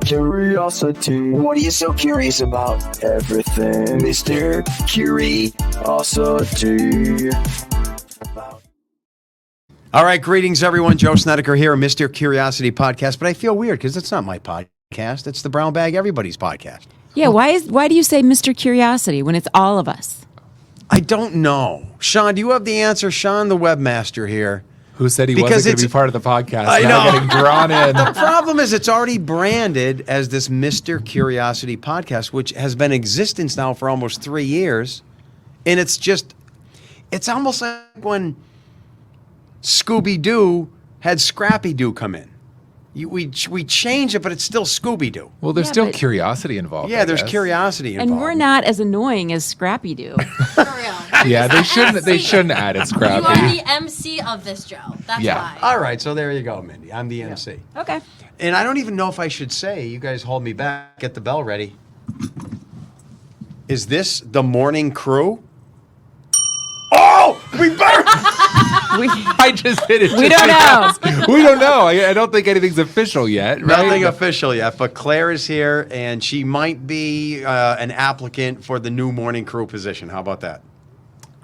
Curiosity. What are you so curious about? Everything, Mr. Curiosity. All right, greetings, everyone. Joe Snedeker here, Mr. Curiosity Podcast. But I feel weird because it's not my podcast. It's the Brown Bag Everybody's podcast. Yeah, why do you say Mr. Curiosity when it's all of us? I don't know. Sean, do you have the answer? Sean, the webmaster here. Who said he wasn't going to be part of the podcast? I now know. getting drawn in. The problem is it's already branded as this Mr. Curiosity Podcast, which has been in existence now for almost 3 years. And it's almost like when Scooby-Doo had Scrappy-Doo come in. We changed it, but it's still Scooby-Doo. Well, there's still curiosity involved. Yeah, there's curiosity involved. And we're not as annoying as Scrappy-Doo. For real. Yeah, they shouldn't add it, Scrappy. You are the MC of this, Joe. That's why. All right, so there you go, Mindy. I'm the MC. Okay. And I don't even know if I should say, you guys hold me back, get the bell ready. Is this the morning crew? Oh, we better. I just did it. We don't know. We don't know. I don't think anything's official yet. Right? Nothing official yet, but Claire is here, and she might be an applicant for the new morning crew position. How about that?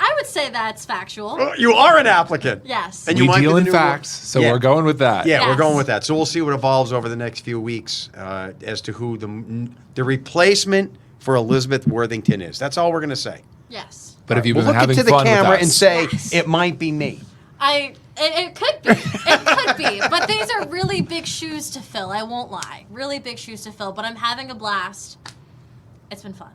I would say that's factual. You are an applicant. Yes. And We you might deal be the in new facts, so Yeah. we're going with that. Yeah, we're Yes. going with that. So we'll see what evolves over the next few weeks as to who the replacement for Elizabeth Worthington is. That's all we're going to say. Yes. But if you've We'll been look having into the fun camera with us, and say, Yes. it might be me. It could be. It could be. But these are really big shoes to fill. I won't lie. Really big shoes to fill. But I'm having a blast. It's been fun.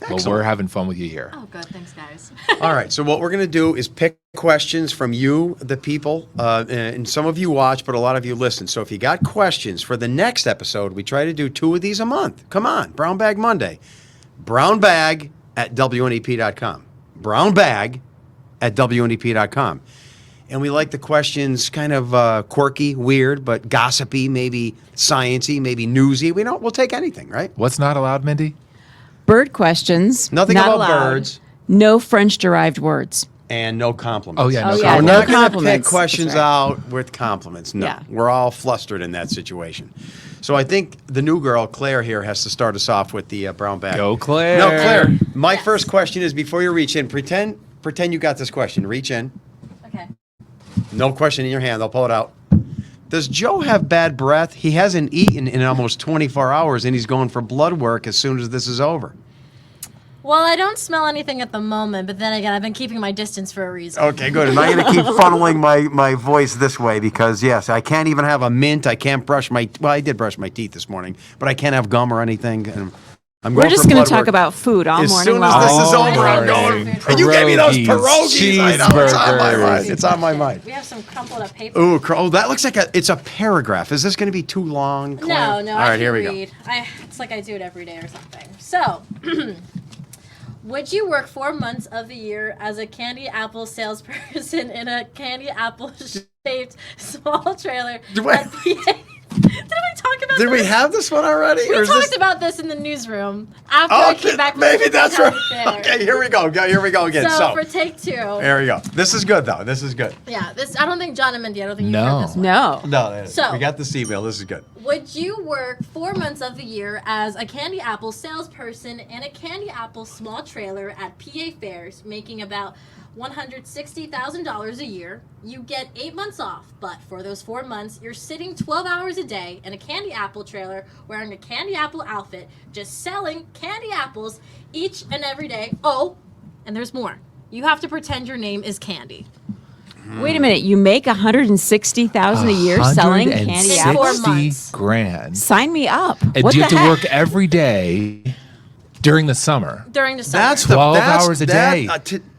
well, we're having fun with you here. Oh, good. Thanks, guys. All right, so what we're going to do is pick questions from you, the people, and some of you watch, but a lot of you listen. So if you got questions for the next episode, we try to do 2 of these a month. Come on, Brown Bag Monday. brownbag@WNEP.com. brownbag@WNEP.com. And we like the questions kind of quirky, weird, but gossipy, maybe sciencey, maybe newsy. We'll take anything, right? What's not allowed, Mindy? Bird questions. Nothing not about allowed. birds. No French-derived words. And no compliments. Oh, yeah, no Oh, So yeah, we're no not going to pick compliments. questions That's right. out with compliments. No, Yeah. we're all flustered in that situation. So I think the new girl, Claire, here has to start us off with the brown bag. Go, Claire. No, Claire, my Yes. first question is before you reach in, pretend you got this question. Reach in. Okay. No question in your hand. I'll pull it out. Does Joe have bad breath? He hasn't eaten in almost 24 hours, and he's going for blood work as soon as this is over. Well, I don't smell anything at the moment, but then again, I've been keeping my distance for a reason. Okay, good. And I'm going to keep funneling my voice this way because, yes, I can't even have a mint. I can't brush my... Well, I did brush my teeth this morning, but I can't have gum or anything. And I'm We're going just for going blood to talk work. about food all As morning soon as long. this is All over, I'm morning. going... And you gave me those pierogies. I know. It's on my Cheeseburgers. mind. It's on my mind. We have some crumpled up paper. Ooh, that looks like it's a paragraph. Is this going to be too long, Claire? No, All I right, can here we read. It's like I do it every day or something. So, would you work 4 months of the year as a candy apple salesperson in a candy apple shaped small trailer? Wait. Did we talk about Did this? we have this one already? We or is talked this... about this in the newsroom after I came back from maybe the that's county right. fair. Okay, here we go. Here we go again. So, for take 2. There we go. This is good, though. This is good. Yeah, this I don't think John and Mindy, I don't think you've No. heard this one. No. No, So- we got this email. This is good. Would you work 4 months of the year as a candy apple salesperson in a candy apple small trailer at PA fairs, making about $160,000 a year? You get 8 months off, but for those 4 months, you're sitting 12 hours a day in a candy apple trailer wearing a candy apple outfit, just selling candy apples each and every day. Oh, and there's more. You have to pretend your name is Candy. Wait a minute. You make $160,000 a year selling candy In 4 apples? months. $160,000. Sign me up. And What do you the have to work heck? every day during the summer? During the summer. That's 12 hours a day.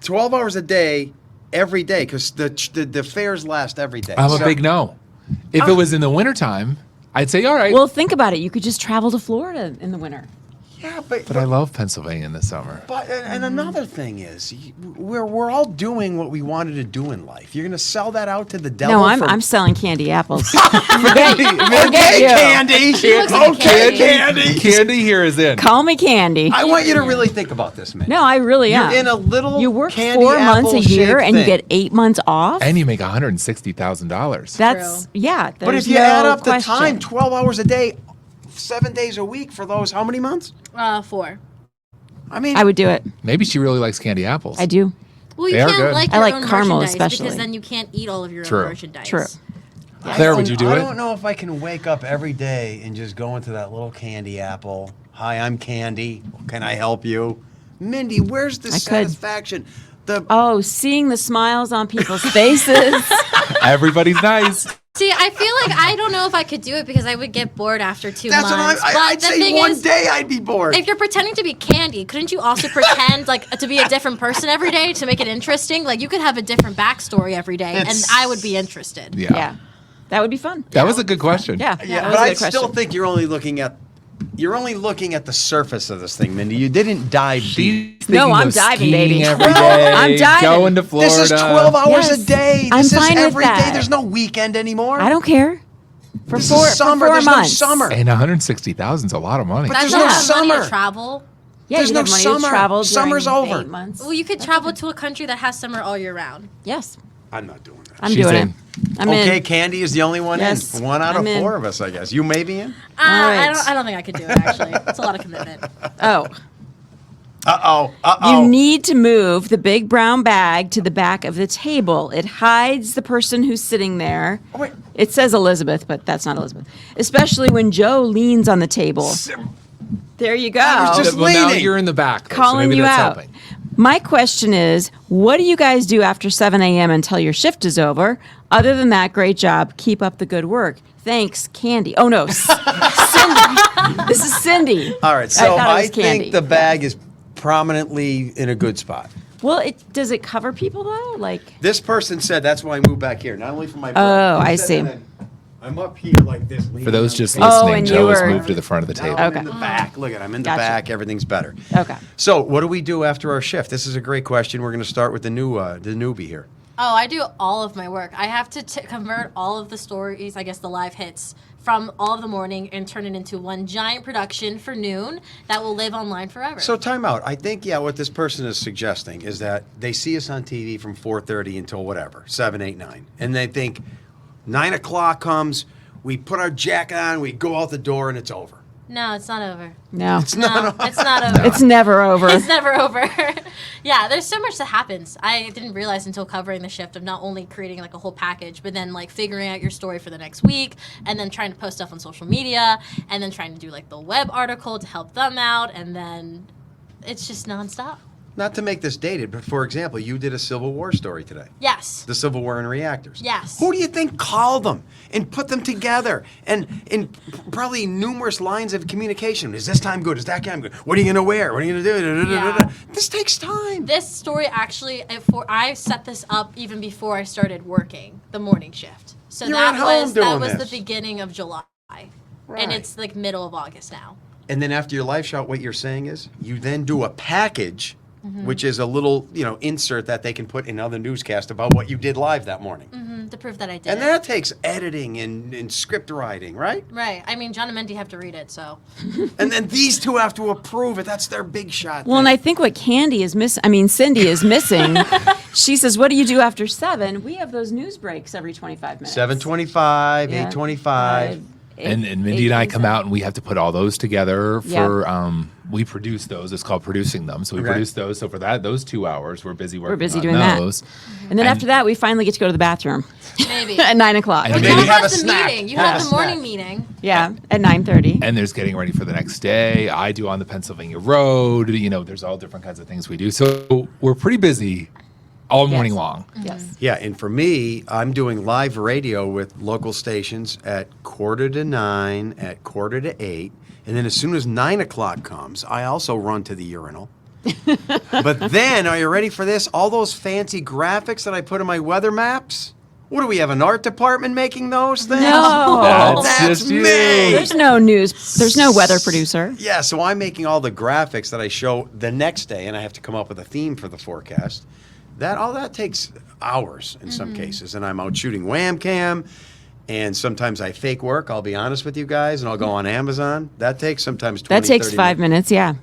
12 hours a day, every day, because the fairs last every day. I'm a So- big no. If it was in the wintertime, I'd say, all right. Well, think about it. You could just travel to Florida in the winter. Yeah, but but I love Pennsylvania in the summer. But and another thing is, we're all doing what we wanted to do in life. You're going to sell that out to the devil? No, for- I'm selling candy apples. Okay, you. Candy. looks like Okay, Candy. Candy. Candy here is in. Call me Candy. I want you to really think about this, man. No, I really am. You're in a little You work candy 4 months a year apple-shaped and you thing. get 8 months off. And you make $160,000. That's True. yeah. But if there's you no add up question. the time, 12 hours a day, 7 days a week for those how many months? 4. I mean, I would do it. Maybe she really likes candy apples. I do. Well, you They are can't good. like I your like own caramel merchandise especially. because then you can't eat all of your True. own merchandise. True. Claire, would you do I it? don't know if I can wake up every day and just go into that little candy apple. Hi, I'm Candy. Can I help you? Mindy, where's the I could. satisfaction? Oh, seeing the smiles on people's faces. Everybody's nice. See, I feel like I don't know if I could do it because I would get bored after 2 That's what months. I'd the say thing one is, day I'd be bored. if you're pretending to be Candy, couldn't you also pretend like to be a different person every day to make it interesting? Like you could have a different backstory every day, and I would be interested. Yeah. Yeah. That would be fun. That was a good question. Yeah. Yeah, that but was a I good question. still think you're only looking at the surface of this thing, Mindy. You didn't dive deep. She's No, thinking I'm of diving, skiing baby. every day, I'm diving. Going to Florida. This is 12 hours a Yes. day. I'm This is fine with every day. that. There's no weekend anymore. I don't care. For This four, is summer. for 4 There's months. no summer. And 160,000 is a lot of money. But That's there's a no lot of money summer. to travel. Yeah, There's you no have money summer. to travel Summer's during over. 8 months. Well, you could travel to a country that has summer all year round. Yes, I'm not doing that. I'm She's doing in. it. I'm Okay, in. Candy is the only one Yes, in. One out I'm of in. 4 of us, I guess. You may be in. I right. don't think I could do it, actually. It's a lot of commitment. Oh, Uh-oh. you need to move the big brown bag to the back of the table. It hides the person who's sitting there. Oh, wait. It says Elizabeth, but that's not Elizabeth. Especially when Joe leans on the table. There you go. was just Well, now leaning. you're in the back. though, so Calling maybe you that's out. helping. My question is, what do you guys do after 7 a.m. until your shift is over? Other than that, great job. Keep up the good work. Thanks, Candy. Oh, no. Cindy. This is Cindy. All right, so thought it I was Candy. think the bag is prominently in a good spot. Well, does it cover people, though? Like, This person said that's why I moved back here, not only for my break. Oh, He I said, see. and then I'm up here like this. For those just Oh, listening, and Joe you has were- moved to the front of the Now table. I'm Okay. in the back. Look at I'm in the Gotcha. back. Everything's better. okay. So what do we do after our shift? This is a great question. We're going to start with the newbie here. Oh, I do all of my work. I have to convert all of the stories, I guess the live hits, from all of the morning and turn it into one giant production for noon that will live online forever. So time out. I think, what this person is suggesting is that they see us on TV from 4:30 until whatever, 7, 8, 9. And they think 9 o'clock comes, we put our jacket on, we go out the door, and it's over. No, it's not over. No. No, it's not over. It's never over. It's never over. Yeah, there's so much that happens. I didn't realize until covering the shift of not only creating like a whole package, but then like figuring out your story for the next week, and then trying to post stuff on social media, and then trying to do like the web article to help them out, and then it's just nonstop. Not to make this dated, but for example, you did a Civil War story today. Yes. The Civil War and reactors. Yes. Who do you think called them and put them together? And in probably numerous lines of communication. Is this time good? Is that time good? What are you going to wear? What are you going to do? Da, da, da, da, da. Yeah. This takes time. This story actually, I set this up even before I started working the morning shift. So You're that at home was doing the this. beginning of July, Right. and it's like middle of August now. And then after your live shot, what you're saying is you then do a package, which is a little, insert that they can put in other newscasts about what you did live that morning. To prove that I did And it. that takes editing and script writing, right? Right. I mean, John and Mindy have to read it, so. And then these two have to approve it. That's their big shot. Well, and thing. I think what Cindy is missing, she says, what do you do after 7? We have those news breaks every 25 minutes. 7:25, Yeah. 8:25. And Mindy and I come out and we have to put all those together Yeah. for we produce those. It's called producing them. So we Okay. produce those. So for those 2 hours, we're busy working. We're busy on doing that. those. And then And- after that, we finally get to go to the bathroom Maybe. at 9 o'clock. And Well, maybe you have have a the snack. meeting. You Have have a the morning snack. meeting. Yeah, at 9:30. And there's getting ready for the next day. I do on the Pennsylvania Road. There's all different kinds of things we do. So we're pretty busy all morning Yes. long. Yes. Yeah, and for me, I'm doing live radio with local stations at 7:45, at 7:45, and then as soon as 9 o'clock comes, I also run to the urinal. But then, are you ready for this? All those fancy graphics that I put in my weather maps? What do we have, an art department making those things? No. That's just you. me. There's no news. There's no weather producer. Yeah, so I'm making all the graphics that I show the next day, and I have to come up with a theme for the forecast. All that takes hours in some cases, and I'm out shooting wham cam, and sometimes I fake work. I'll be honest with you guys, and I'll go on Amazon. That takes sometimes 20, That takes 30 5 minutes, yeah.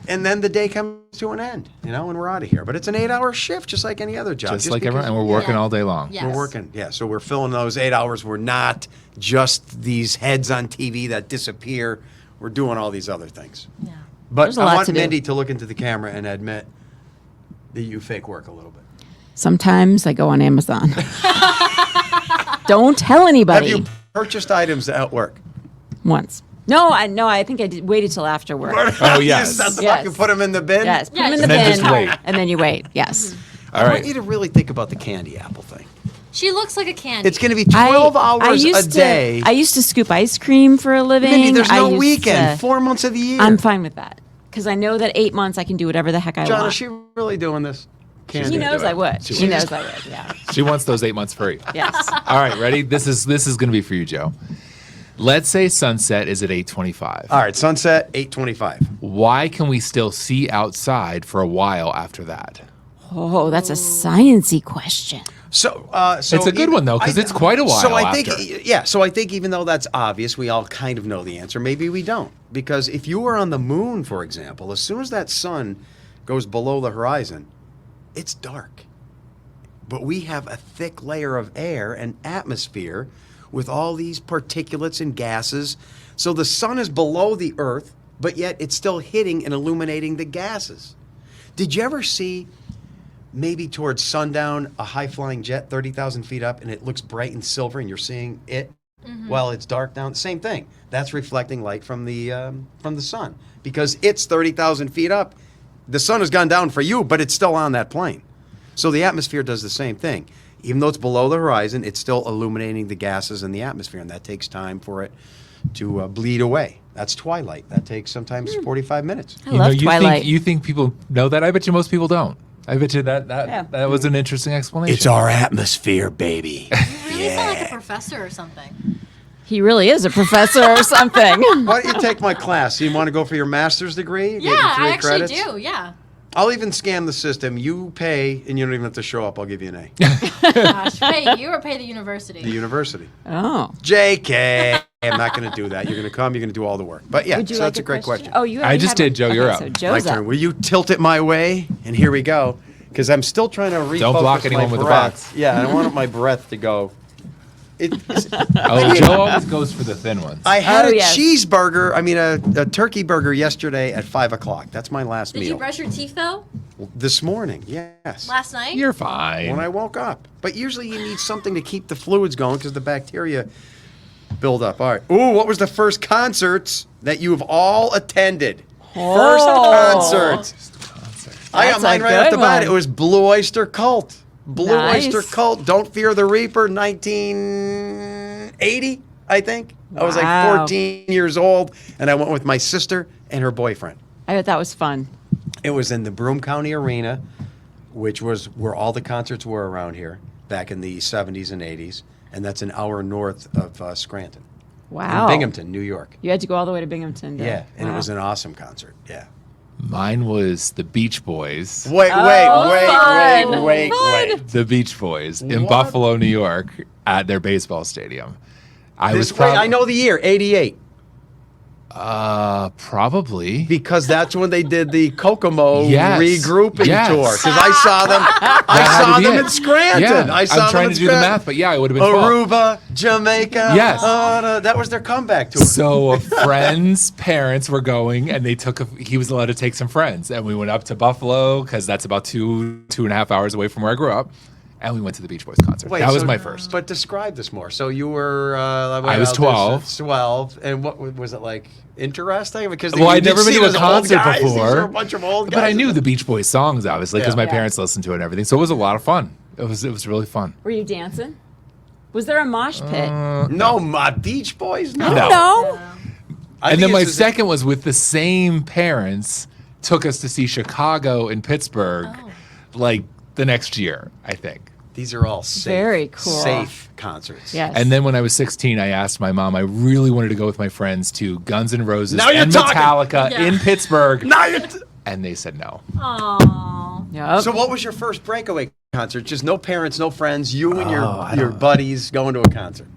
and then the day comes to an end, and we're out of here. But it's an 8-hour shift, just like any other job. Just like everyone, and we're working all day long. Yes. We're working, so we're filling those 8 hours. We're not just these heads on TV that disappear. We're doing all these other things. Yeah. But There's a I lot want to do. Mindy to look into the camera and admit that you fake work a little bit. Sometimes I go on Amazon. Don't tell anybody. Have you purchased items at work? Once. No, I think I waited till after work. Oh, yes. You fucking Yes. put them in the bin? Yes, put them in Yeah, the and then bin, just wait. and then you wait. Yes. All I right. want you to really think about the candy apple thing. She looks like a candy. It's going to be 12 hours a day. I used to scoop ice cream for a living. Mindy, there's I no used weekend. to- 4 months of the year. I'm fine with that because I know that 8 months I can do whatever the heck I John, want. is she really doing this? He gonna knows do it. I would. She He will. knows I would. Yeah. She wants those 8 months free. Yes. All right, ready? This is going to be for you, Joe. Let's say sunset is at 8:25. All right, sunset, 8:25. Why can we still see outside for a while after that? Oh, that's a sciencey question. So It's a good one, though, 'cause it's quite a while So I think, after. So I think even though that's obvious, we all kind of know the answer. Maybe we don't, because if you were on the moon, for example, as soon as that sun goes below the horizon, it's dark. But we have a thick layer of air and atmosphere with all these particulates and gases. So the sun is below the earth, but yet it's still hitting and illuminating the gases. Did you ever see, maybe towards sundown, a high-flying jet 30,000 feet up, and it looks bright and silver, and you're seeing it? Well, it's dark down. Same thing. That's reflecting light from the sun, because it's 30,000 feet up. The sun has gone down for you, but it's still on that plane. So the atmosphere does the same thing. Even though it's below the horizon, it's still illuminating the gases in the atmosphere, and that takes time for it to bleed away. That's twilight. That takes sometimes 45 minutes. I love Twilight. You think people know that? I bet you most people don't. I bet you Yeah. that was an interesting explanation. It's our atmosphere, baby. You really sound like a professor or something. He really is a professor or something. Why don't you take my class? You want to go for your master's degree? Get Yeah, your 3 I actually credits? do. Yeah. I'll even scam the system. You pay, and you don't even have to show up. I'll give you an A. Gosh, pay you or pay the university. The university. Oh. JK. I'm not going to do that. You're going to come. You're going to do all the work. But yeah, Would you so like that's a great question. Oh, you. I already just had did, one. Joe, Okay, you're up. So My Joe's turn. up. Will you tilt it my way? And here we go. Because I'm still trying to refocus Don't block my anyone with the breath. box. Yeah, I want my breath to go. Oh, Joe always goes for the thin ones. I had Oh, a yes. cheeseburger, a turkey burger yesterday at 5 o'clock. That's my last Did meal. you brush your teeth though? This morning, yes. Last night? You're fine. When I woke up. But usually you need something to keep the fluids going because the bacteria build up. All right. Ooh, what was the first concerts that you've all attended? First concert. I got That's mine a right off good the bat. one. It was Blue Oyster Cult. Blue Nice. Oyster Cult. Don't Fear the Reaper, 1980, I think. I was like Wow. 14 years old, and I went with my sister and her boyfriend. I bet that was fun. It was in the Broome County Arena, which was where all the concerts were around here back in the 70s and 80s, and that's an hour north of Scranton. Wow. In Binghamton, New York. You had to go all the way to Binghamton. Yeah, and it Wow. was an awesome concert. Yeah. Mine was the Beach Boys. Wait. fun. The Beach Boys in What? Buffalo, New York, at their baseball stadium. I was I know the year, 88. probably. Because that's when they did the Kokomo Yes. regrouping Yes. tour. Because I saw them. That I had saw to be them it. in Scranton. Yeah. I saw I'm them trying in to do the Scranton. math, but yeah, it would have been 12. Aruba, Jamaica. Yes. That was their comeback tour. So a friend's parents were going, and he was allowed to take some friends, and we went up to Buffalo because that's about 2.5 hours away from where I grew up, and we went to the Beach Boys concert. Wait, that was so- my first. But describe this more. So you were. I was 12. 12, and what was it like? Interesting, because Well, I'd you never been see to a those old concert guys. These before. are a bunch of old guys. But I knew the Beach Boys songs, obviously, because Yeah. my parents listened to it and everything. So it was a lot of fun. It was really fun. Were you dancing? Was there a mosh pit? No, my Beach Boys. No. No. No. I And think then my it's just- second was with the same parents, took us to see Chicago and Pittsburgh, like the next year, I think. These are all safe, Very cool. safe concerts. Yes. And then when I was 16, I asked my mom, I really wanted to go with my friends to Guns N' Roses Now you're and talking. Metallica Yeah. in Pittsburgh. Now you're And they said no. Aww. Yep. So what was your first breakaway concert? Just no parents, no friends, you and I your don't- buddies going to a concert.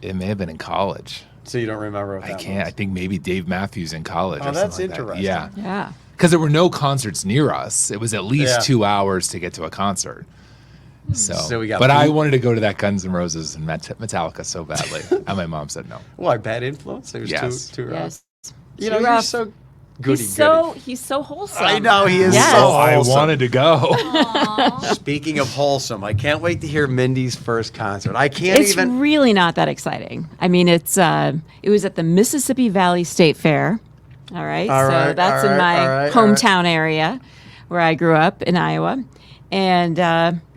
It may have been in college. So you don't remember what I that can't. I was? think maybe Dave Matthews in college. Oh, or that's something like that. interesting. Yeah. Yeah. Because there were no concerts near us. It was at least Yeah. 2 hours to get to a concert. So we got but I boot- wanted to go to that Guns N' Roses and Metallica so badly. And my mom said no. Why, bad influence? It was Yes. too rough. Yes. You know, Too you're rough. so goody He's so wholesome. I know, he is Yes. so I wholesome. wanted to go. Speaking of wholesome, I can't wait to hear Mindy's first concert. I can't It's even. really not that exciting. I mean, it was at the Mississippi Valley State Fair. All right, All so right, that's all in right, my all right, hometown area where I grew up in Iowa, and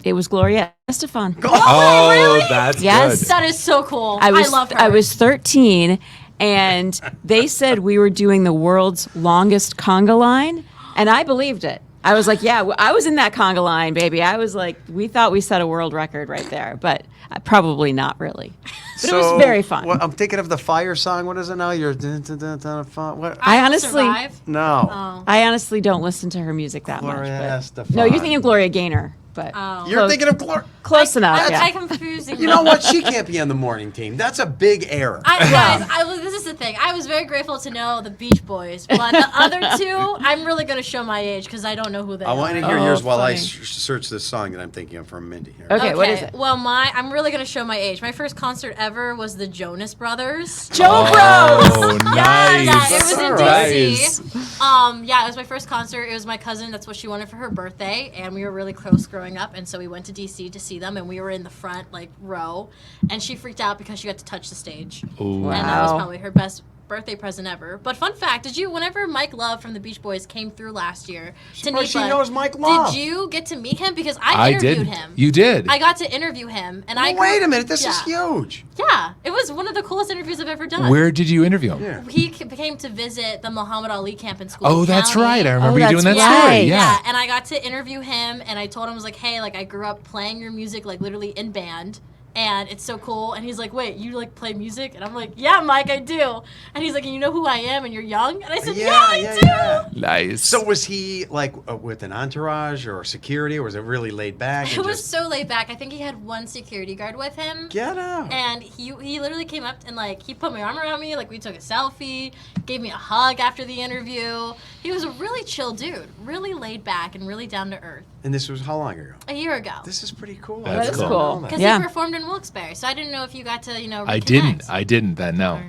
it was Gloria Estefan. Oh, that's Yes. good. That is so cool. I was love her. I was 13, and they said we were doing the world's longest conga line, and I believed it. I was like, yeah, I was in that conga line, baby. I was like, we thought we set a world record right there, but probably not really. But it was very fun. Well, I'm thinking of the Fire song. What is it now? You're. What? I Will honestly- Survive. No. Oh. I honestly don't listen to her music that Gloria much. Estefan. No, you're thinking of Gloria Gaynor, but Oh. You're close, thinking of Gloria. close enough. I Yeah. confusing. You know what? She can't be on the morning team. That's a big error. This is the thing. I was very grateful to know the Beach Boys, but the other two, I'm really going to show my age because I don't know who they I are. want to hear Oh, yours while I funny. search this song that I'm thinking of from Mindy. Here. Okay, what is it? Well, I'm really going to show my age. My first concert ever was the Jonas Brothers. Joe Bros. Oh, nice. Yeah, it was in Nice. DC. Yeah, it was my first concert. It was my cousin. That's what she wanted for her birthday, and we were really close growing up. And so we went to DC to see them, and we were in the front like row, and she freaked out because she got to touch the stage, Ooh. and that was Wow. probably her best birthday present ever. But fun fact, whenever Mike Love from the Beach Boys came through last year to Oh, she NEPA, knows Mike Love. did you get to meet him? Because I I interviewed did. him. You did. I got to interview him, and I Wait a minute. This is Yeah. huge. Yeah, it was one of the coolest interviews I've ever done. Where did you interview him? Yeah. He came to visit the Muhammad Ali camp in school. Oh, that's right. I remember Oh, you doing that that's story. right. Yeah. And I got to interview him, and I told him, I was like, hey, like, I grew up playing your music, like, literally in band, and it's so cool. And he's like, wait, you, like, play music? And I'm like, yeah, Mike, I do. And he's like, and you know who I am, and you're young? And I said, yeah, I do. Nice. So was he like with an entourage or security, or was it really laid back? It and was just, so laid back. I think he had one security guard with him. Get out. And he literally came up and, like, he put my arm around me, like, we took a selfie, gave me a hug after the interview. He was a really chill dude, really laid back and really down to earth. And this was how long ago? A year ago. This is pretty cool. That's I didn't cool. know that. Because Yeah. he performed in Wilkes-Barre, so I didn't know if you got to, I reconnect. didn't then, no. Or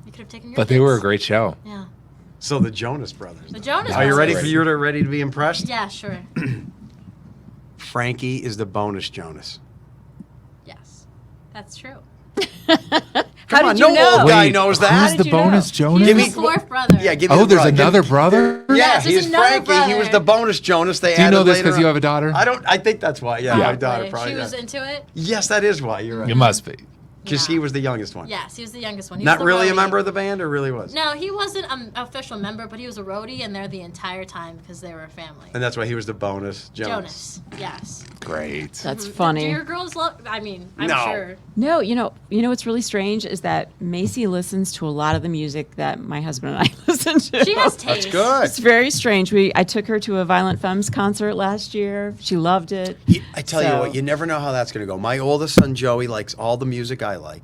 you could have taken your But they were a pics. great show. Yeah. So the Jonas Brothers. The Jonas Are you ready Brothers. for you to ready to be impressed? Yeah, sure. Frankie is the bonus Jonas. Yes. That's true. How on, did you no know? old guy knows that. Who's did the you know? bonus Jonas? Give He's me- the fourth brother. Yeah, give me Oh, the there's brother. another Give- brother? Yeah, Yes, there's he's another Frankie. He was brother. the bonus Jonas. They Do you added know this later because you on. have a daughter? I think that's why. Yeah, my daughter Probably. probably. She yeah. was into it. Yes, that is why. You're right. It must be. Because Yeah. he was the youngest one. Yes, he was the youngest one. He Not was the really a roadie. member of the band, or really was? No, he wasn't an official member, but he was a roadie, and there the entire time because they were a family. And that's why he was the bonus Jonas. Jonas. Yes. Great. That's Do funny. your girls love? I mean, I'm No. sure. No, you know what's really strange is that Macy listens to a lot of the music that my husband and I listen to. She has taste. That's good. It's very strange. I took her to a Violent Femmes concert last year. She loved it. I tell you So- what, you never know how that's going to go. My oldest son, Joey, likes all the music I like.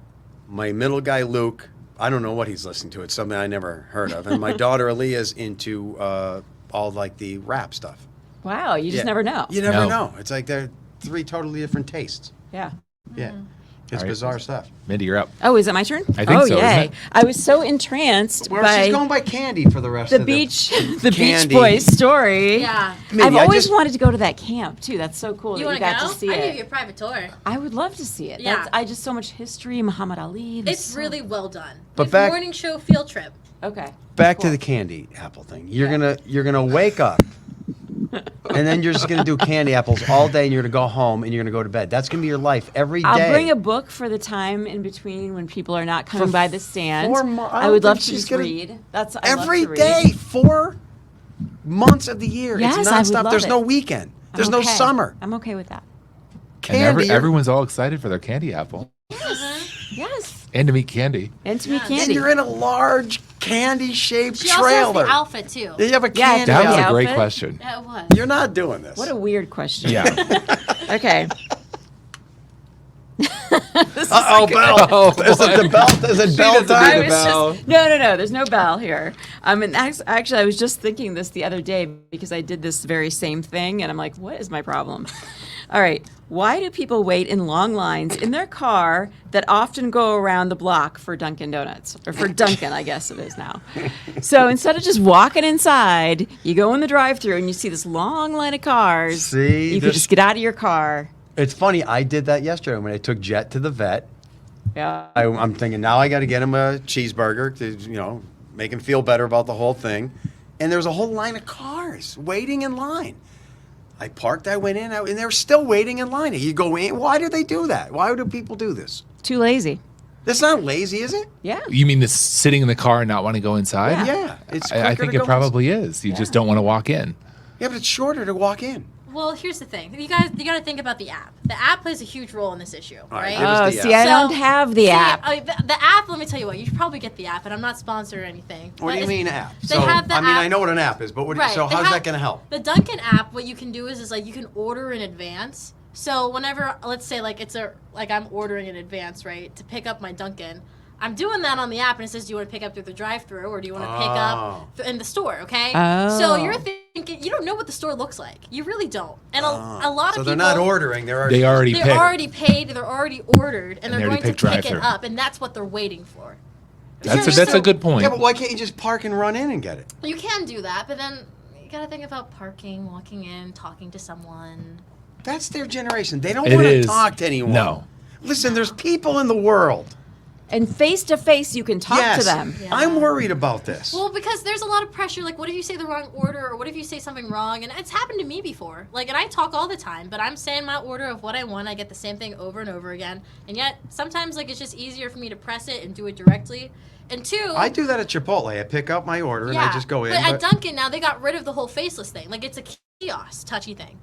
My middle guy, Luke, I don't know what he's listening to. It's something I never heard of. And my daughter, Aaliyah's into all like the rap stuff. Wow, you just Yeah. never know. You never No. know. It's like they're three totally different tastes. Yeah. Yeah. It's All right. bizarre stuff. Mindy, you're up. Oh, is it my turn? I think oh, so, isn't yay. it? I was so entranced Well, by she's going by Candy for the rest the of beach, the Beach Candy. Boys story. Yeah. Mindy, I've I always just- wanted to go to that camp too. That's so cool You that want you got go? to see I it. give you a private tour. I would love to see it. Yeah. That's, I just so much history, Muhammad Ali. there's It's so- really well done. But It's back- morning show field trip. okay. Back to Cool. the candy apple thing. You're gonna wake up, and then you're just gonna do candy apples all day, and you're gonna go home, and you're gonna go to bed. That's gonna be your life every day. I'll bring a book for the time in between when people are not coming For by the stand. 4 months. I I don't would love think to she's just gonna- read. That's I Every love to read. day, 4 months of the year. Yes, it's I would nonstop. love There's it. no weekend. I'm There's no okay. summer. I'm okay with that. And Candy. you're- everyone's all excited for their candy apple Yes. and to meet Candy. And to be Yeah. and candy. you're in a large candy-shaped She also has trailer. the outfit too. You have a Yeah, candy. That was the a great outfit? question. That was. You're not doing this. What a weird question. Yeah. Okay. Uh-oh, bell. Is it the bell? Is it bell I time? was just, no. There's no bell here. And actually, I was just thinking this the other day because I did this very same thing, and I'm like, what is my problem? All right. Why do people wait in long lines in their car that often go around the block for Dunkin' Donuts? Or for Dunkin', I guess it is now. So instead of just walking inside, you go in the drive-thru and you see this long line of cars. See, you can just get out of your car. It's funny. I did that yesterday when I took Jet to the vet. Yeah. I'm thinking now I got to get him a cheeseburger to, make him feel better about the whole thing. And there was a whole line of cars waiting in line. I parked, I went in, and they're still waiting in line. You go in. Why do they do that? Why do people do this? Too lazy. That's not lazy, is it? Yeah. You mean this sitting in the car and not want to go inside? Yeah. It's I quicker think to it go probably is. You just don't want to walk in. Yeah, but it's shorter to walk in. Well, here's the thing. You got to think about the app. The app plays a huge role in this issue, right? give us Oh, the see, app. I don't have the app. The app, let me tell you what, you should probably get the app, and I'm not sponsored or anything. What do you mean app? They have the app. I know what an app is, but so how's that going to help? The Dunkin' app, what you can do is like you can order in advance. So whenever, let's say I'm ordering in advance, right, to pick up my Dunkin', I'm doing that on the app, and it says, do you want to pick up through the drive-thru, or do you want to pick up in the store, okay? Oh. So you're thinking, you don't know what the store looks like. You really don't. And a lot of people... So they're not ordering. They're They already They're picked. already paid, they're already ordered, and they they're already going to picked pick it drive-thru. up, and that's what they're waiting for. That's a good point. Yeah, but why can't you just park and run in and get it? You can do that, but then you got to think about parking, walking in, talking to someone. That's their generation. They don't It want to is. talk to anyone. No. Listen, there's people in the world. And face to face, you can talk yes, to them. Yeah. I'm worried about this. Well, because there's a lot of pressure. Like, what if you say the wrong order, or what if you say something wrong? And it's happened to me before. Like, and I talk all the time, but I'm saying my order of what I want. I get the same thing over and over again. And yet, sometimes, like, it's just easier for me to press it and do it directly. And two... I do that at Chipotle. I pick up my order and I just go in. But at Dunkin' now, they got rid of the whole faceless thing. Like, it's a kiosk touchy thing.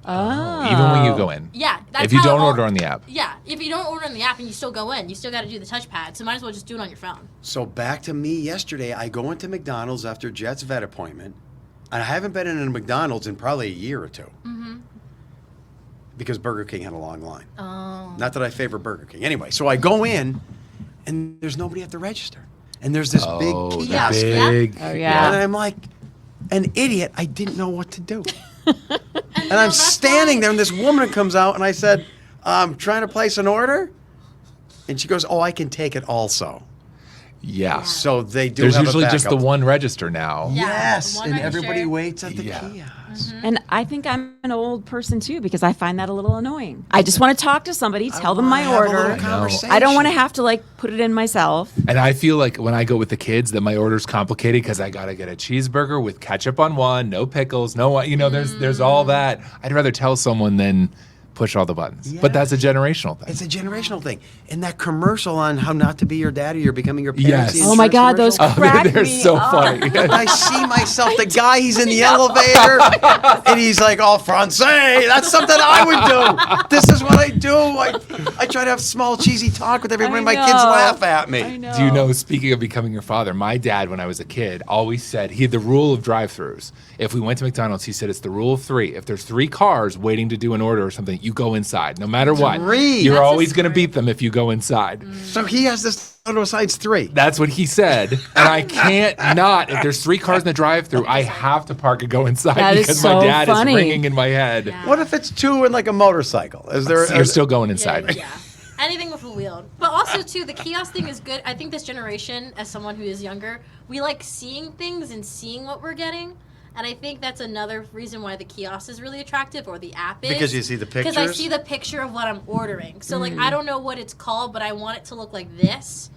Oh. Even when you go in. Yeah. That's If you how don't all- order on the app. Yeah. If you don't order on the app and you still go in, you still got to do the touchpad. So might as well just do it on your phone. So back to me yesterday. I go into McDonald's after Jet's vet appointment, and I haven't been in a McDonald's in probably a year or two. Mm-hmm. Because Burger King had a long line. Oh. Not that I favor Burger King. Anyway, so I go in, and there's nobody at the register. And there's this big the kiosk. big. Oh, yeah. And I'm like, an idiot. I didn't know what to do. And And I'm standing there, and this woman comes out, and I said, I'm trying to place an order. And she goes, oh, I can take it also. Yeah. So they do There's have usually a just the backup. one register now. Yeah. Yes, one and register. everybody waits at the Yeah. kiosk. And I think I'm an old person too because I find that a little annoying. I just want to talk to somebody, tell them my Have a little order. conversation. I don't want to have to like put it in myself. And I feel like when I go with the kids that my order's complicated because I gotta get a cheeseburger with ketchup on one, no pickles, there's all that. I'd rather tell someone than push all the buttons. Yeah. But that's a generational thing. It's a generational thing. And that commercial on how not to be your daddy, you're becoming your Yes. parents. the Oh my God, insurance those commercial. crack they're me so up. funny. I see myself, the guy, he's in the elevator, and he's like, oh, Francais, that's something I would do. This is what I do. I try to have small, cheesy talk with everybody. I My kids know. laugh at me. I know. Do you know, speaking of becoming your father, my dad, when I was a kid, always said he had the rule of drive-thrus. If we went to McDonald's, he said it's the rule of three. If there's 3 cars waiting to do an order or something, you go inside. No matter what. 3? You're That's always a going to smart- beat them if you go inside. So he has this auto sides 3. That's what he said. And I can't not. If there's 3 cars in the drive-thru, I have to park and go inside That is because so my dad funny. is ringing in my head. Yeah. What if it's 2 and like a motorcycle? Is there? You're still going inside. Yeah. Anything with a wheel. But also, too, the kiosk thing is good. I think this generation, as someone who is younger, we like seeing things and seeing what we're getting. And I think that's another reason why the kiosk is really attractive, or the app is. Because you see the Because I pictures? see the picture of what I'm ordering. So, like, I don't know what it's called, but I want it to look like this.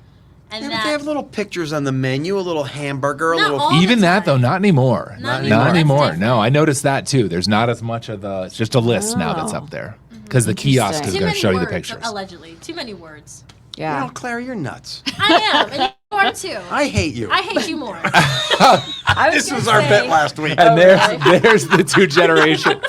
And Yeah, but that. they have little pictures on the menu, a little hamburger, a Not little. all- Even the that, though, time. not anymore. Not anymore. anymore. That's No, I noticed that, too. There's not as much of the, it's just a list now that's Oh. up there. Because the kiosk is Interesting. going Too to show you many the words, pictures. allegedly. Too many words. You Yeah. know, Claire, you're nuts. I am. And you are, too. I hate you. I hate you more. I This gonna was our say, bit last week. And really? there's the 2 generations.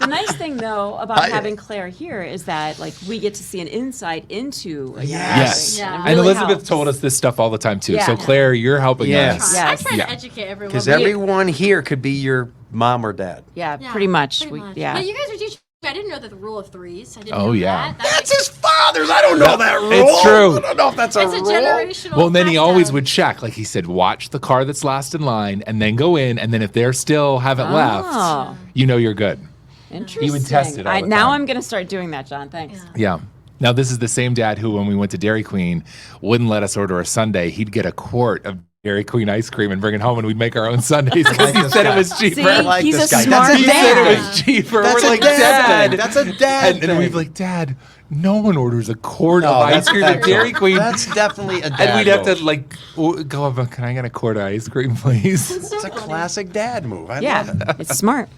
The nice thing, though, about having Claire here is that like we get to see an insight into a Yes. Yeah. And Really Elizabeth helps. told us this stuff all the time, too. Yeah. So, Claire, you're helping Yes. us. Yeah. I Yes. try Yeah. to educate everyone. Because but- everyone here could be your mom or dad. Yeah, Yeah, pretty much. Pretty much. Yeah. But you guys are teaching. I didn't know that the rule of 3s. I didn't Oh, know yeah. that. That's his fucking bothers. I don't know that rule. it's true. I don't know if that's a It's a rule. generational. Well, then he custom. always would check. Like he said, watch the car that's last in line and then go in. And then if they're still haven't Oh. left, you know you're good. Interesting. He would test it all the now time. I'm going to start doing that, John. Thanks. Yeah. Now, this is the same dad who, when we went to Dairy Queen, wouldn't let us order a sundae. He'd get a quart of Dairy Queen ice cream and bring it home, and we'd make our own sundaes because he said it was cheaper. See, like he's a this guy. smart He said it man. was cheaper. That's We're a like, dad Dad. thing. That's a dad And we'd thing. be like, Dad, no one orders a quart of No, ice that's cream at Dairy Queen. That's definitely a dad And we'd have move. to like go up. Can I get a quart of ice cream, please? It's a classic dad move. I love Yeah, it. it's smart.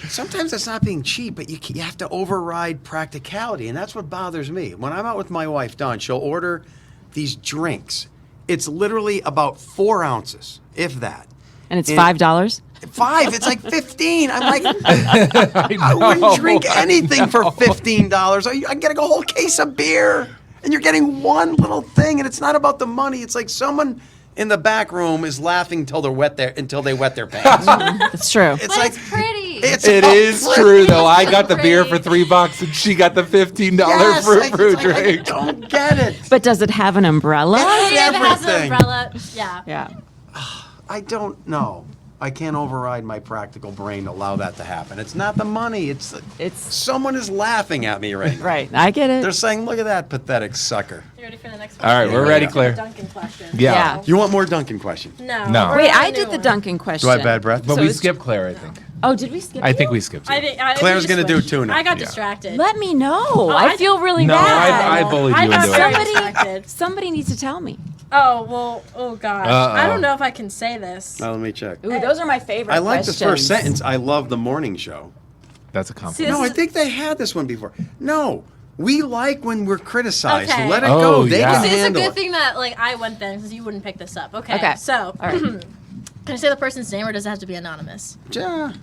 Sometimes it's not being cheap, but you have to override practicality, and that's what bothers me. When I'm out with my wife, Dawn, she'll order these drinks. It's literally about 4 ounces, if that. And it's And- $5. 5, it's like 15. I'm like, I wouldn't drink anything for $15. I get a whole case of beer, and you're getting one little thing, and it's not about the money. It's like someone in the back room is laughing until they wet their pants. That's true. It's But like it's pretty. It's It all is pretty. true though. I got the beer for Pretty. $3 and she got the $15 Yes, fruit like, fruit it's like, I drink. don't get it. But does it have an umbrella? It It has an everything. umbrella. Yeah. Yeah. I don't know. I can't override my practical brain to allow that to happen. It's not the money. It's someone is laughing at me right now. Right. I get it. They're saying, "Look at that pathetic sucker." You ready for the next one? All right, we're ready, Claire. Duncan question. Yeah. You want more Duncan questions? No. No. we're Wait, on a I new did the one. Duncan question. Do I have bad breath? But So we it's- skipped Claire, I think. Oh, did we skip I you? think we skipped you. I think Claire's we gonna do switched. two now. I got Yeah. distracted. Let me know. Oh, I feel really No, bad. I bullied I you got into very it. distracted. Somebody needs to tell me. Oh, well, oh gosh. Uh-oh. I don't know if I can say this. Now let me check. Ooh, those are my favorite I like questions. the first sentence. I love the morning show. That's a See, compliment. No, this I is- think they had this one before. No, we like when we're criticized. Okay. Let it Oh, go. They yeah. can See, it's a handle good it. thing that like I went then because you wouldn't pick this up. Okay. Okay. So, All right. can I say the person's name or does it have to be anonymous? Yeah.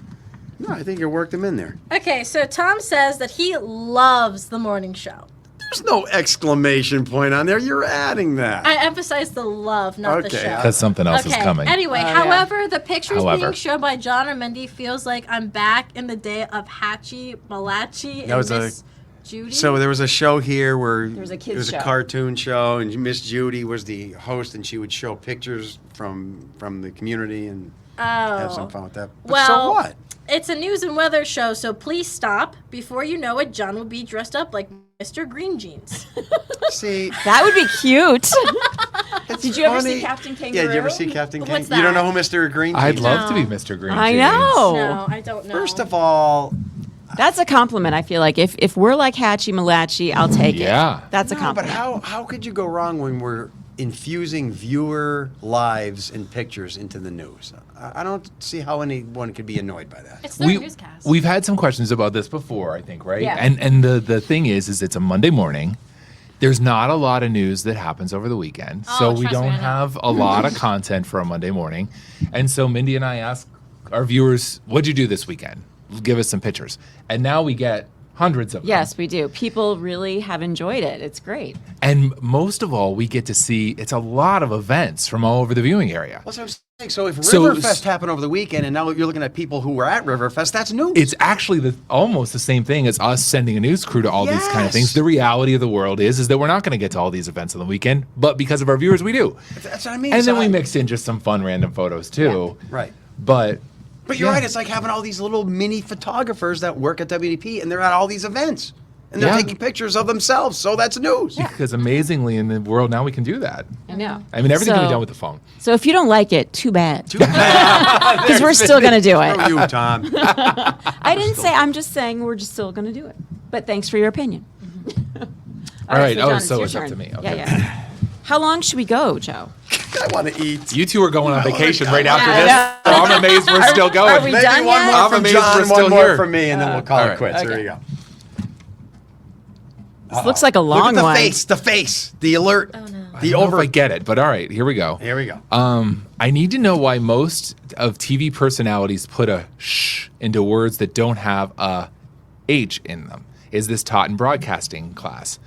No, I think you worked them in there. Okay. So Tom says that he loves the morning show. There's no exclamation point on there. You're adding that. I emphasize the love, not the Okay. show. Because something else is coming. Anyway, yeah. however, the pictures However. being shown by John or Mindy feels like I'm back in the day of Hachi Malachi and was a- Miss Judy. So there was a show here where There was a kids' it was show. a cartoon show, and Miss Judy was the host, and she would show pictures from the community and have some fun with that. But Well, so what? It's a news and weather show, so please stop. Before you know it, John will be dressed up like Mr. Green Jeans. See, That would be cute. it's Did you ever funny. see Captain Yeah, Kangaroo? did you ever see Captain What's Kangaroo? You don't that? know who Mr. Green I'd Jeans love to be No. Mr. Green I Jeans. know. No, I don't know. First of all, That's a compliment. I feel like if we're like Hatchie Malachi, I'll take Yeah. it. That's a no, but compliment. how could you go wrong when we're infusing viewer lives and pictures into the news? I don't see how anyone could be annoyed by that. it's their newscast. We've had some questions about this before, I think, right? Yeah. And the thing is it's a Monday morning. There's not a lot of news that happens over the weekend. Oh, So we trust me, don't I know. have a lot of content for a Monday morning. And so Mindy and I ask our viewers, what'd you do this weekend? Give us some pictures. And now we get hundreds of them. Yes, we do. People really have enjoyed it. It's great. And most of all, we get to see it's a lot of events from all over the viewing area. That's what I'm saying. So if So- Riverfest happened over the weekend, and now you're looking at people who were at Riverfest, that's news. It's actually almost the same thing as us sending a news crew to all these kind of Yes. things. The reality of the world is that we're not going to get to all these events on the weekend, but because of our viewers, we do. That's what I mean. And So then we I- mix in just some fun random photos too. Right. But But you're Yeah. right. It's like having all these little mini photographers that work at WNEP, and they're at all these events, and they're Yeah. taking pictures of themselves. So that's news. because amazingly in the world now we can do that. I know. I mean, everything can be So- done with the phone. So if you don't like it, too bad. Too bad. Because we're still going to do it. Screw you, Tom. I didn't say, I'm just saying we're just still going to do it. But thanks for your opinion. All right. John, So your it's up turn. to me. Yeah, Okay. yeah. How long should we go, Joe? I want to eat. You two are going on vacation right after Yeah, this. So I'm amazed we're still going. Are we Maybe done one yet? more I'm from amazed John, we're still one more here. from me, and then we'll call all it right. quits. There Okay. you go. This looks like a Look long at the one. face, the alert, Oh, no. the I don't know if over. I get it, but all right, here we go. Here we go. I need to know why most of TV personalities put a sh into words that don't have a H in them. Is this taught in broadcasting class?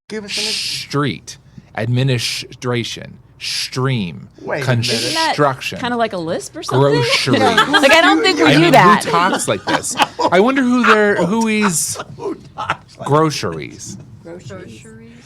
Give us an Street, administration, stream, Wait a minute. Isn't that construction, kind of like a lisp or something? grocery. Like, I don't think we I do mean, that. who talks like this? I wonder who he's groceries. Groceries.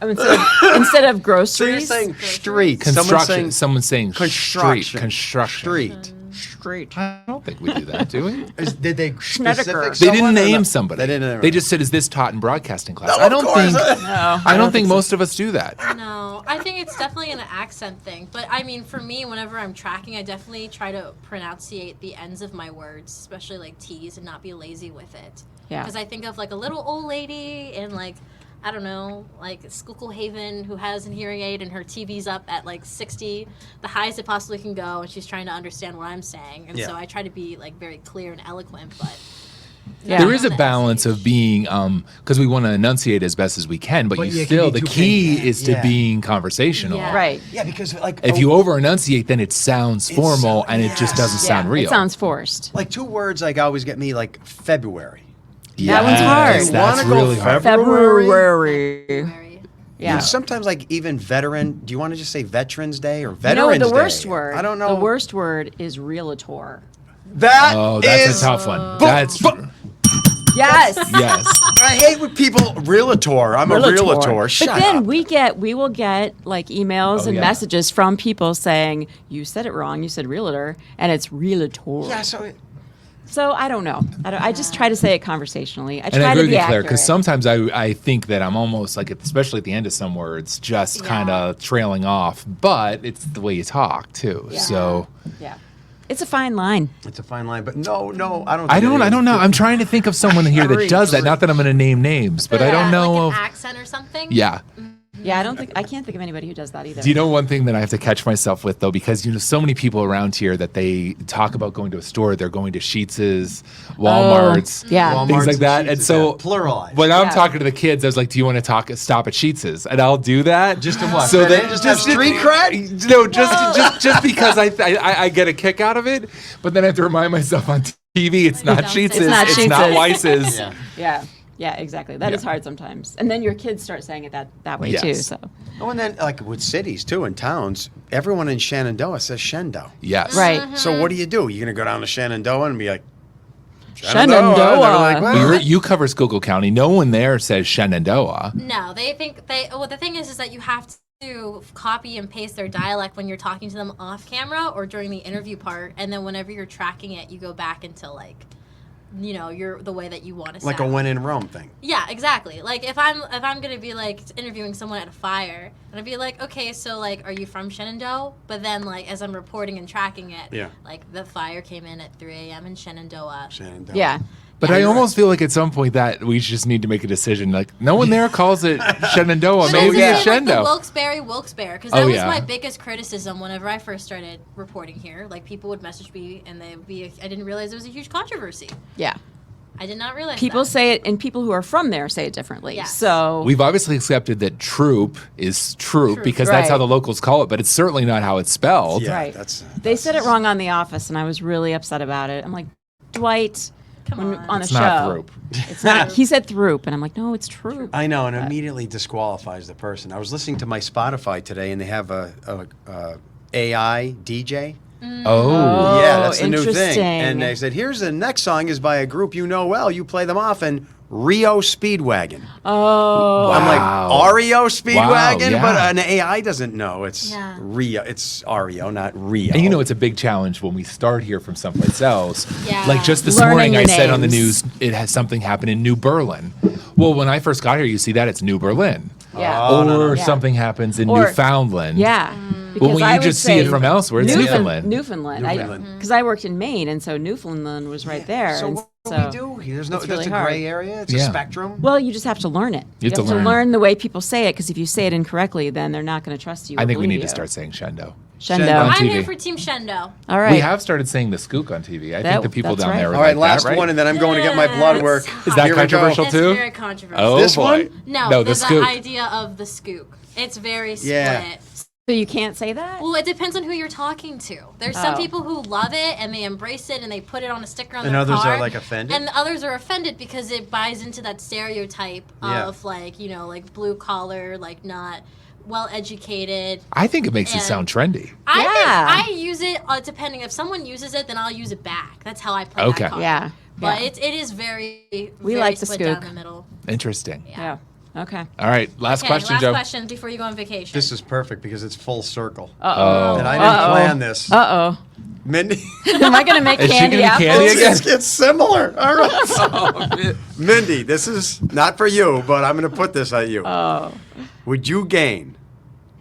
Instead of So groceries. you're saying street. Construction. Someone's saying construction. street. Construction. Street. Street. I don't think we do that, do we? Did they specific? They didn't someone or name no? somebody. They didn't. They just said, "Is this taught in broadcasting class?" No, I don't of course. think. No, I don't think most of us do that. No, I think it's definitely an accent thing. But I mean, for me, whenever I'm tracking, I definitely try to pronunciate the ends of my words, especially like T's, and not be lazy with it. Yeah. Because I think of like a little old lady in like, I don't know, like Schuylkill who has a hearing aid and her TV's up at like 60, the highest it possibly can go, and she's trying to understand what I'm saying. And so I try to be like very clear and eloquent, but Yeah. There is a balance of being, because we want to enunciate as best as we can, but But you you still, can be the too key big. is to Yeah. being conversational. Yeah. Right. Yeah, because like If you over enunciate, then it sounds It's formal so- and it just doesn't sound real. It sounds forced. like two words like always get me like February. That one's hard. Yes, You that's wanna go really hard. February. very. Yeah. Sometimes like even veteran. Do you want to just say Veterans Day or You know Veterans what the Day? worst word? I don't know. The worst word is realtor. That Oh, that's is- a tough one. That's Yes. yes. I hate when people realtor. I'm a realtor. Shut But then up. we will get like emails Oh, and yeah. messages from people saying you said it wrong. You said realtor, and it's realtor. Yeah, So I don't know. I just try to say it conversationally. I And try I to agree be with you, Claire, accurate. because sometimes I think that I'm almost like, especially at the end of some words, just kind of trailing off. But it's the way you talk too. Yeah. So Yeah, it's a fine line. it's a fine line, but no, I don't. I think it don't is. know. I'm trying to think of someone here that does that. Not that I'm going to name names, but I don't know like of. an accent or something. Yeah. Yeah, I can't think of anybody who does that either. Do you know one thing that I have to catch myself with though? Because so many people around here that they talk about going to a store, they're going to Sheets's, Walmart's, yeah. Walmart's things like that. Sheetz And is so that. Pluralized. when I'm Yeah. talking to the kids, I was like, "Do you want to stop at Sheets's?" And I'll do that Just to what? So Fit then in? Just have street cred? No, just because I get a kick out of it. But then I have to remind myself on TV, it's not Don't say Sheets's, It's not it's not Sheetz's. Weiss's. Yeah. Yeah, exactly. That is Yeah. hard sometimes, and then your kids start saying it that way too. Yes. So Oh, and then like with cities too and towns, everyone in Shenandoah says Shendo. Yes. right. So what do? You're gonna go down to Shenandoah and be like Shenandoah. And they're like, well, Well, you cover Schuylkill County. No one there says Shenandoah. No, they think well, the thing is that you have to copy and paste their dialect when you're talking to them off camera or during the interview part, and then whenever you're tracking it, you go back into like, you're the way that you want to like a sound. when in Rome thing. Yeah, exactly. Like if I'm gonna be like interviewing someone at a fire, and I'd be like, okay, so like, are you from Shenandoah? But then like as I'm reporting and tracking it, Yeah. like the fire came in at 3 a.m. in Shenandoah. Shenandoah. Yeah. But I almost feel like at some point that we just need to make a decision. Like, no one there calls it Shenandoah. But Maybe it's it's like the Shendo. Wilkes-Barre, because that Oh, was yeah. my biggest criticism whenever I first started reporting here. Like people would message me, and I didn't realize it was a huge controversy. Yeah. I did not realize People that. say it, and people who are from there say it differently. Yes. So We've obviously accepted that troop is troop Troop. because that's Right. how the locals call it, but it's certainly not how it's spelled. Yeah, right. that's They said it wrong on The Office, and I was really upset about it. I'm like, Dwight, Come on. on a It's show, not Throop. It's not. He said Throop, and I'm like, no, it's Troop. I know, and immediately disqualifies the person. I was listening to my Spotify today, and they have a AI DJ. Oh. Yeah, that's the new thing. interesting. And they said, here's the next song is by a group you know well. You play them often. Rio Speedwagon. Oh, I'm like, Wow. REO Speedwagon? yeah. But an AI doesn't know. It's Yeah. Rio. It's REO, not Rio. And you know, it's a big challenge when we start here from someplace else. Yeah. Like just this Learning morning, the I said on the names. news, it has something happened in New Berlin. Well, when I first got here, you see that it's New Berlin. yeah. Or Yeah. something happens in Or- Newfoundland. Yeah. But when Because I you would just see it say from elsewhere, it's Newfoundland. Newfoundland. Newfoundland. Because I worked in Maine, and so Newfoundland was right there. So and what so, do we do? There's no. it's That's really a hard. gray area. It's a Yeah. spectrum. Well, you just have to learn it. You have to learn. learn the way people say it, because if you say it incorrectly, then they're not going to trust you. I or think we believe need to you. start saying Shendo. Shendo. On I'm TV. here for Team Shendo. All right. We have started saying the skook on TV. I think the people that's down right. there are All right, like last that, right? one, and then I'm going to get my blood work. Is that Here we go. controversial It's too? very controversial. Oh This boy. one? No, the the skook. idea of the skook. It's very split. Yeah. So you can't say that? Well, it depends on who you're talking to. There's some Oh. people who love it and they embrace it and they put it on a sticker on And their others car. are, like, offended? And others are offended because it buys into that stereotype Yeah. of like, like blue collar, like not well educated. I think it makes it And- sound trendy. Yeah. I use it depending. If someone uses it, then I'll use it back. That's how I play Okay. that card. Yeah. But yeah. it is very, We very like the split down skook. the middle. Interesting. Yeah. Okay. All right, last question, Joe. Last question before you go on vacation. This is perfect because it's full circle. Uh-oh. And I didn't plan this. Uh-oh. Mindy. Am I going to make Is she candy gonna be apples? candy again? It's similar. All right. Mindy, this is not for you, but I'm going to put this at you. Oh. Would you gain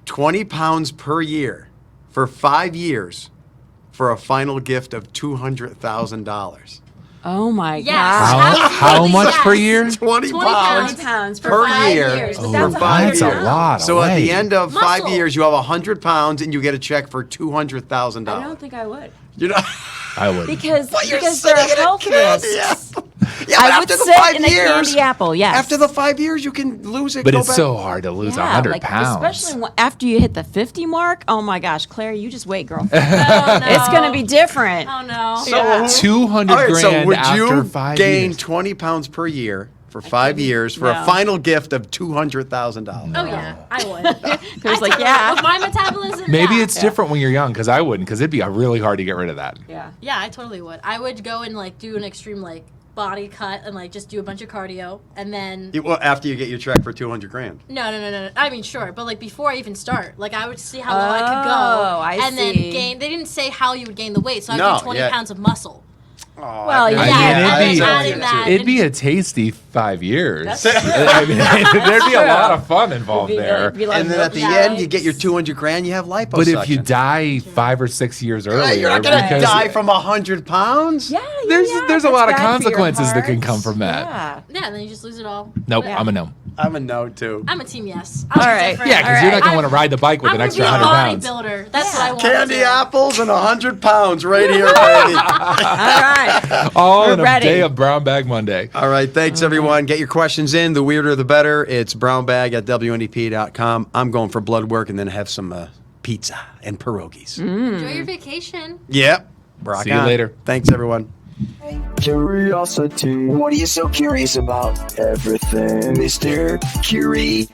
20 pounds per year for 5 years for a final gift of $200,000? Oh my Yes. God. How much per year? 20 20 pounds pounds per 5 year. years. But for that's 5 That's years. a lot. So at away. the end of 5 Muscle. years, you have 100 pounds and you get a check for $200,000. I don't think I would. You know, I would. Because you're there sitting are in a health candy risks. apple. Yeah, but I would after the sit 5 in a years, candy apple, yes. after the 5 years, you can lose it. But go it's back. so hard to lose 100 pounds. Especially after you hit the 50 mark. Oh my gosh, Claire, you just wait, girl. Oh, no. It's going to be different. Oh no. Yeah. 200 All right, grand so would after you 5 gain years. 20 pounds per year for 5 years for No. a final gift of $200,000? Oh yeah, I would. Claire's like, Totally- yeah. With my metabolism. Maybe yeah. it's different when you're young, because I wouldn't, because it'd be really hard to get rid of that. Yeah. Yeah, I totally would. I would go and like do an extreme like body cut and like just do a bunch of cardio and then. Well, after you get your check for 200 grand. No. I mean, sure, but like before I even start, like I would see how low I could Oh, go, I and then see. gain. They didn't say how you would gain the weight, so I'd No, do 20 yeah. pounds of muscle. Oh, Well, I've yeah, never- Yeah, it'd be- adding that. It'd be a tasty 5 years. That's I mean, there'd be a lot of fun involved there. And then at the Yeah. end, you get your 200 grand, you have liposuction. But if you die 5 or 6 years earlier, you're not going to because die from 100 pounds. Yeah, there's a that's lot of bad for your consequences that can heart. come from that. Yeah. Yeah, and then you just lose it all. Nope, Yeah. I'm a no. I'm a no, too. I'm a team yes. All right. Different. Yeah, because All you're not right. going to want to ride the bike with I'm an gonna extra be a 100 pounds. bodybuilder. That's what I want. Candy to do. apples and 100 pounds right here, baby. All right. All We're in a ready. day of Brown Bag Monday. All right, thanks, everyone. Get your questions in. The weirder, the better. It's brownbag@WNEP.com. I'm going for blood work and then have some pizza and pierogies. Enjoy your vacation. Yep. Rock See you on. later. Thanks, everyone. Curiosity. What are you so curious about? Everything, Mr. Curiosity.